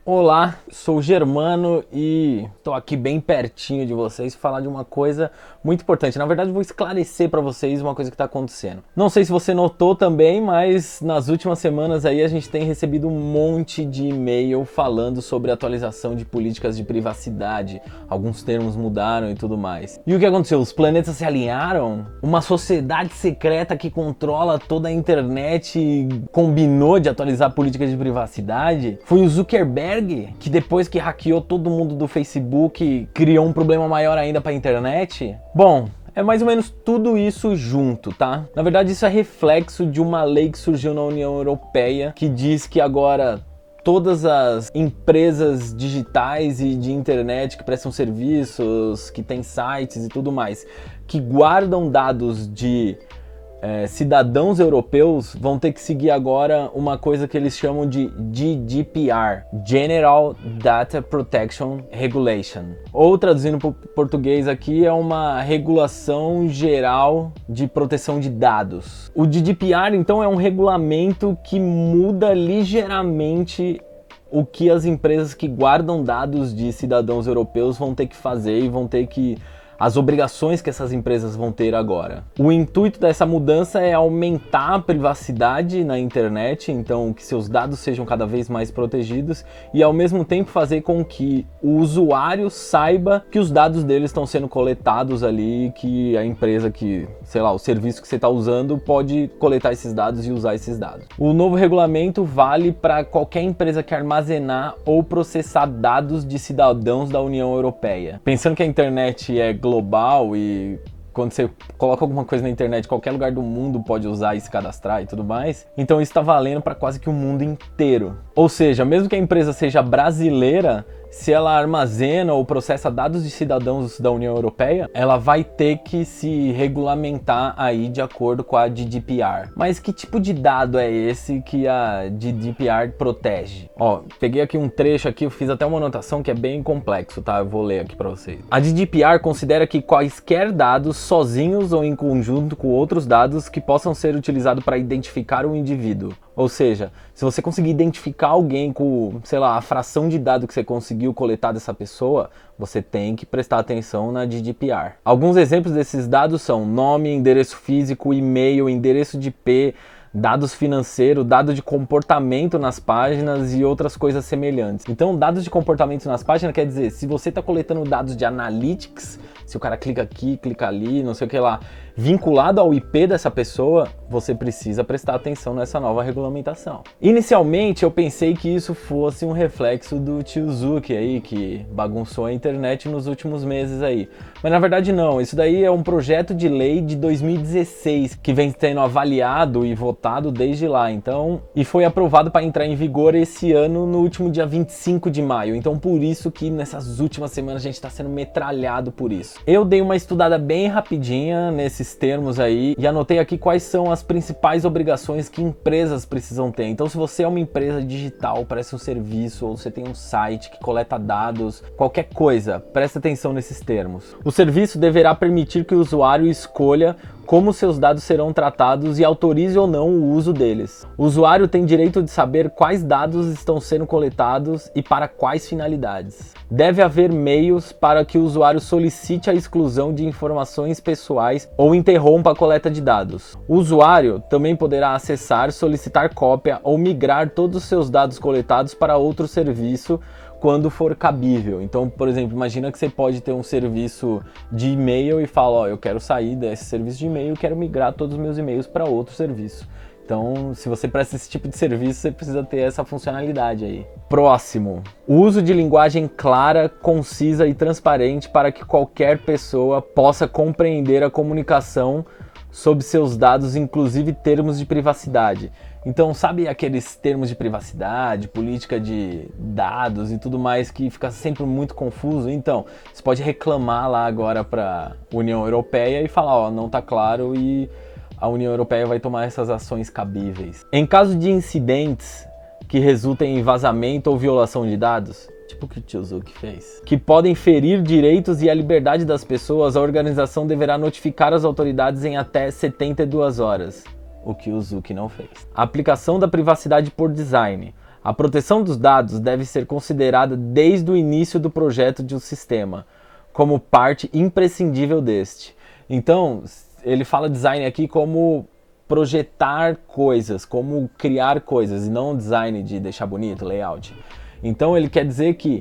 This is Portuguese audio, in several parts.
Olá, sou o Germano e estou aqui bem pertinho de vocês para falar de uma coisa muito importante. Na verdade, vou esclarecer para vocês uma coisa que está acontecendo. Não sei se você notou também, mas nas últimas semanas aí a gente tem recebido um monte de e-mail falando sobre atualização de políticas de privacidade. Alguns termos mudaram e tudo mais. E o que aconteceu? Os planetas se alinharam? Uma sociedade secreta que controla toda a internet combinou de atualizar políticas de privacidade? Foi o Zuckerberg que depois que hackeou todo mundo do Facebook, criou um problema maior ainda para a internet? Bom, é mais ou menos tudo isso junto, tá? Na verdade, isso é reflexo de uma lei que surgiu na União Europeia que diz que agora todas as empresas digitais e de internet que prestam serviços, que têm sites e tudo mais, que guardam dados de cidadãos europeus vão ter que seguir agora uma coisa que eles chamam de GDPR, General Data Protection Regulation. Ou traduzindo para o português aqui, é uma regulação geral de proteção de dados. O GDPR, então, é um regulamento que muda ligeiramente o que as empresas que guardam dados de cidadãos europeus vão ter que fazer e vão ter que as obrigações que essas empresas vão ter agora. O intuito dessa mudança é aumentar a privacidade na internet, então que seus dados sejam cada vez mais protegidos e ao mesmo tempo fazer com que o usuário saiba que os dados dele estão sendo coletados ali, que a empresa que, sei lá, o serviço que você está usando pode coletar esses dados e usar esses dados. O novo regulamento vale para qualquer empresa que armazenar ou processar dados de cidadãos da União Europeia. Pensando que a internet é global e quando você coloca alguma coisa na internet, qualquer lugar do mundo pode usar e se cadastrar e tudo mais, então isso está valendo para quase que o mundo inteiro. Ou seja, mesmo que a empresa seja brasileira, se ela armazena ou processa dados de cidadãos da União Europeia, ela vai ter que se regulamentar aí de acordo com a GDPR. Mas que tipo de dado é esse que a GDPR protege? Ó, peguei aqui um trecho aqui, eu fiz até uma anotação que é bem complexo, tá? Eu vou ler aqui para vocês. A GDPR considera que quaisquer dados sozinhos ou em conjunto com outros dados que possam ser utilizados para identificar um indivíduo. Ou seja, se você conseguir identificar alguém com, sei lá, a fração de dado que você conseguiu coletar dessa pessoa, você tem que prestar atenção na GDPR. Alguns exemplos desses dados são nome, endereço físico, e-mail, endereço de IP, dados financeiros, dado de comportamento nas páginas e outras coisas semelhantes. Então, dados de comportamento nas páginas quer dizer, se você está coletando dados de analytics, se o cara clica aqui, clica ali, não sei o que lá, vinculado ao IP dessa pessoa, você precisa prestar atenção nessa nova regulamentação. Inicialmente, eu pensei que isso fosse um reflexo do tio Zuck aí, que bagunçou a internet nos últimos meses aí. Mas na verdade não, isso daí é um projeto de lei de 2016, que vem sendo avaliado e votado desde lá, então, e foi aprovado para entrar em vigor esse ano no último dia 25 de maio. Então por isso que nessas últimas semanas a gente está sendo metralhado por isso. Eu dei uma estudada bem rapidinha nesses termos aí e anotei aqui quais são as principais obrigações que empresas precisam ter. Então se você é uma empresa digital, presta um serviço, ou você tem um site que coleta dados, qualquer coisa, presta atenção nesses termos. O serviço deverá permitir que o usuário escolha como seus dados serão tratados e autorize ou não o uso deles. O usuário tem direito de saber quais dados estão sendo coletados e para quais finalidades. Deve haver meios para que o usuário solicite a exclusão de informações pessoais ou interrompa a coleta de dados. O usuário também poderá acessar, solicitar cópia ou migrar todos os seus dados coletados para outro serviço quando for cabível. Então, por exemplo, imagina que você pode ter um serviço de e-mail e fala, ó, eu quero sair desse serviço de e-mail, quero migrar todos os meus e-mails para outro serviço. Então, se você presta esse tipo de serviço, você precisa ter essa funcionalidade aí. Próximo. O uso de linguagem clara, concisa e transparente para que qualquer pessoa possa compreender a comunicação sobre seus dados, inclusive termos de privacidade. Então, sabe aqueles termos de privacidade, política de dados e tudo mais que fica sempre muito confuso? Então, você pode reclamar lá agora para a União Europeia e falar, ó, não tá claro, e a União Europeia vai tomar essas ações cabíveis. Em caso de incidentes que resultem em vazamento ou violação de dados, tipo o que o tio Zuck fez, que podem ferir direitos e a liberdade das pessoas, a organização deverá notificar as autoridades em até 72 horas. O que o Zuck não fez. A aplicação da privacidade por design. A proteção dos dados deve ser considerada desde o início do projeto de um sistema, como parte imprescindível deste. Então, ele fala design aqui como projetar coisas, como criar coisas, e não design de deixar bonito, layout. Então, ele quer dizer que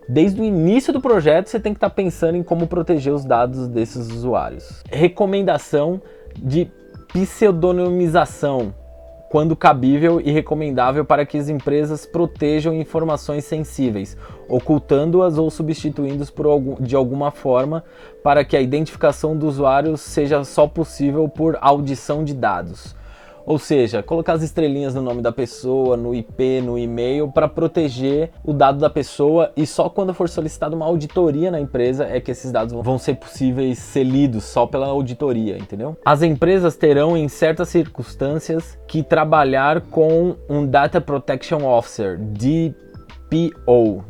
desde o início do projeto você tem que estar pensando em como proteger os dados desses usuários. Recomendação de pseudonimização, quando cabível e recomendável para que as empresas protejam informações sensíveis, ocultando-as ou substituindo-as de alguma forma para que a identificação do usuário seja só possível por audição de dados. Ou seja, colocar as estrelinhas no nome da pessoa, no IP, no e-mail, para proteger o dado da pessoa, e só quando for solicitada uma auditoria na empresa é que esses dados vão ser possíveis ser lidos só pela auditoria, entendeu? As empresas terão, em certas circunstâncias, que trabalhar com um Data Protection Officer, DPO,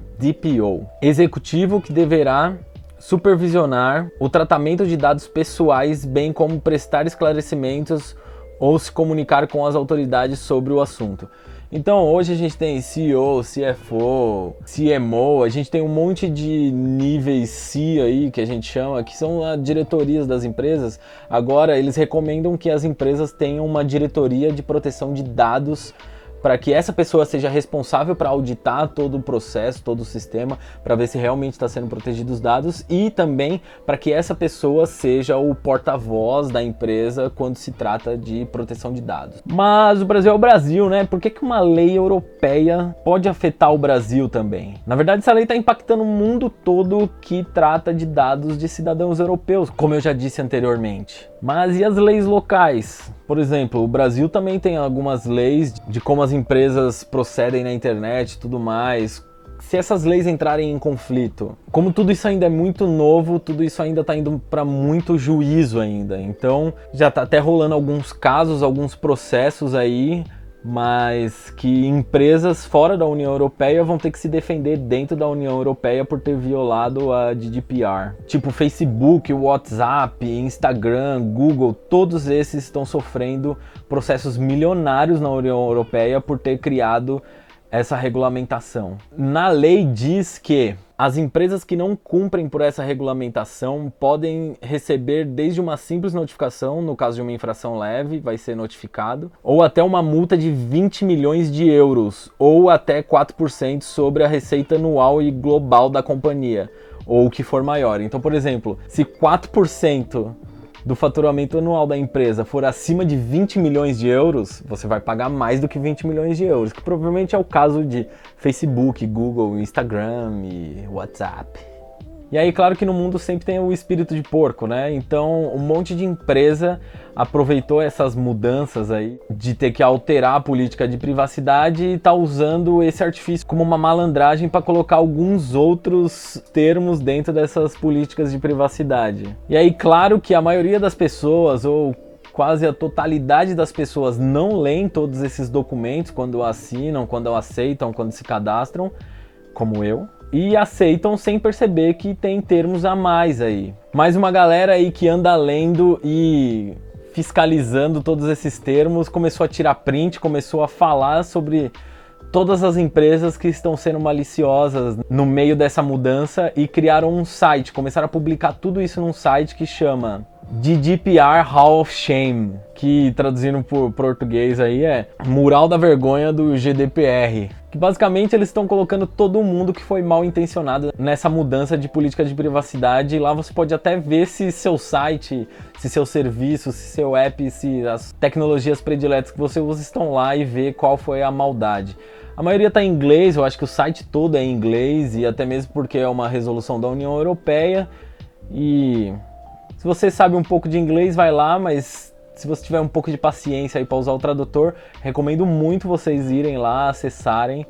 executivo que deverá supervisionar o tratamento de dados pessoais, bem como prestar esclarecimentos ou se comunicar com as autoridades sobre o assunto. Então hoje a gente tem CEO, CFO, CMO, a gente tem um monte de níveis C aí que a gente chama, que são as diretorias das empresas. Agora eles recomendam que as empresas tenham uma diretoria de proteção de dados, para que essa pessoa seja responsável para auditar todo o processo, todo o sistema, para ver se realmente está sendo protegidos os dados, e também para que essa pessoa seja o porta-voz da empresa quando se trata de proteção de dados. Mas o Brasil é o Brasil, né? Por que uma lei europeia pode afetar o Brasil também? Na verdade, essa lei está impactando o mundo todo que trata de dados de cidadãos europeus, como eu já disse anteriormente. Mas e as leis locais? Por exemplo, o Brasil também tem algumas leis de como as empresas procedem na internet e tudo mais. Se essas leis entrarem em conflito, como tudo isso ainda é muito novo, tudo isso ainda está indo para muito juízo ainda. Então já está até rolando alguns casos, alguns processos aí, mas que empresas fora da União Europeia vão ter que se defender dentro da União Europeia por ter violado a GDPR. Tipo Facebook, WhatsApp, Instagram, Google, todos esses estão sofrendo processos milionários na União Europeia por ter criado essa regulamentação. Na lei diz que as empresas que não cumprem por essa regulamentação podem receber desde uma simples notificação, no caso de uma infração leve, vai ser notificado, ou até uma multa de 20 milhões de euros, ou até 4% sobre a receita anual e global da companhia, ou o que for maior. Então, por exemplo, se 4% do faturamento anual da empresa for acima de 20 milhões de euros, você vai pagar mais do que 20 milhões de euros, que provavelmente é o caso de Facebook, Google, Instagram e WhatsApp. E aí, claro que no mundo sempre tem o espírito de porco, né? Então, um monte de empresa aproveitou essas mudanças aí de ter que alterar a política de privacidade e tá usando esse artifício como uma malandragem para colocar alguns outros termos dentro dessas políticas de privacidade. E aí, claro que a maioria das pessoas, ou quase a totalidade das pessoas, não leem todos esses documentos quando assinam, quando aceitam, quando se cadastram, como eu. E aceitam sem perceber que tem termos a mais aí. Mais uma galera aí que anda lendo e fiscalizando todos esses termos, começou a tirar print, começou a falar sobre todas as empresas que estão sendo maliciosas no meio dessa mudança e criaram um site, começaram a publicar tudo isso num site que chama GDPR Hall of Shame, que traduzindo por português aí é Mural da Vergonha do GDPR. Que basicamente eles estão colocando todo mundo que foi mal intencionado nessa mudança de política de privacidade. E lá você pode até ver se seu site, se seu serviço, se seu app, se as tecnologias prediletas que você usa estão lá, e ver qual foi a maldade. A maioria está em inglês, eu acho que o site todo é em inglês, e até mesmo porque é uma resolução da União Europeia. E se você sabe um pouco de inglês, vai lá, mas se você tiver um pouco de paciência aí para usar o tradutor, recomendo muito vocês irem lá, acessarem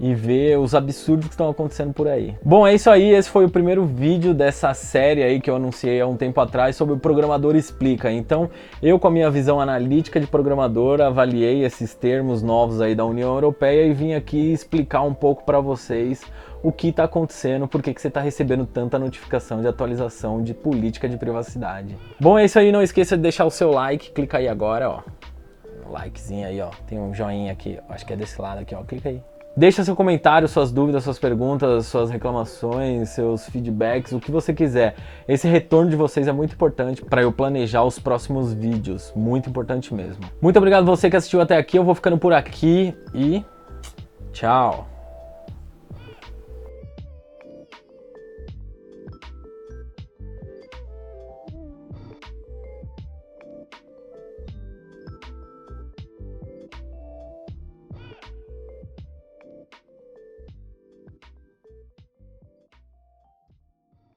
e ver os absurdos que estão acontecendo por aí. Bom, é isso aí, esse foi o primeiro vídeo dessa série aí que eu anunciei há um tempo atrás sobre o Programador Explica. Então, eu com a minha visão analítica de programador, avaliei esses termos novos aí da União Europeia e vim aqui explicar um pouco para vocês o que está acontecendo, por que você está recebendo tanta notificação de atualização de política de privacidade. Bom, é isso aí, não esqueça de deixar o seu like, clica aí agora, ó, likezinho aí, ó, tem um joinha aqui, acho que é desse lado aqui, ó, clica aí. Deixa seu comentário, suas dúvidas, suas perguntas, suas reclamações, seus feedbacks, o que você quiser. Esse retorno de vocês é muito importante para eu planejar os próximos vídeos, muito importante mesmo. Muito obrigado você que assistiu até aqui, eu vou ficando por aqui e tchau!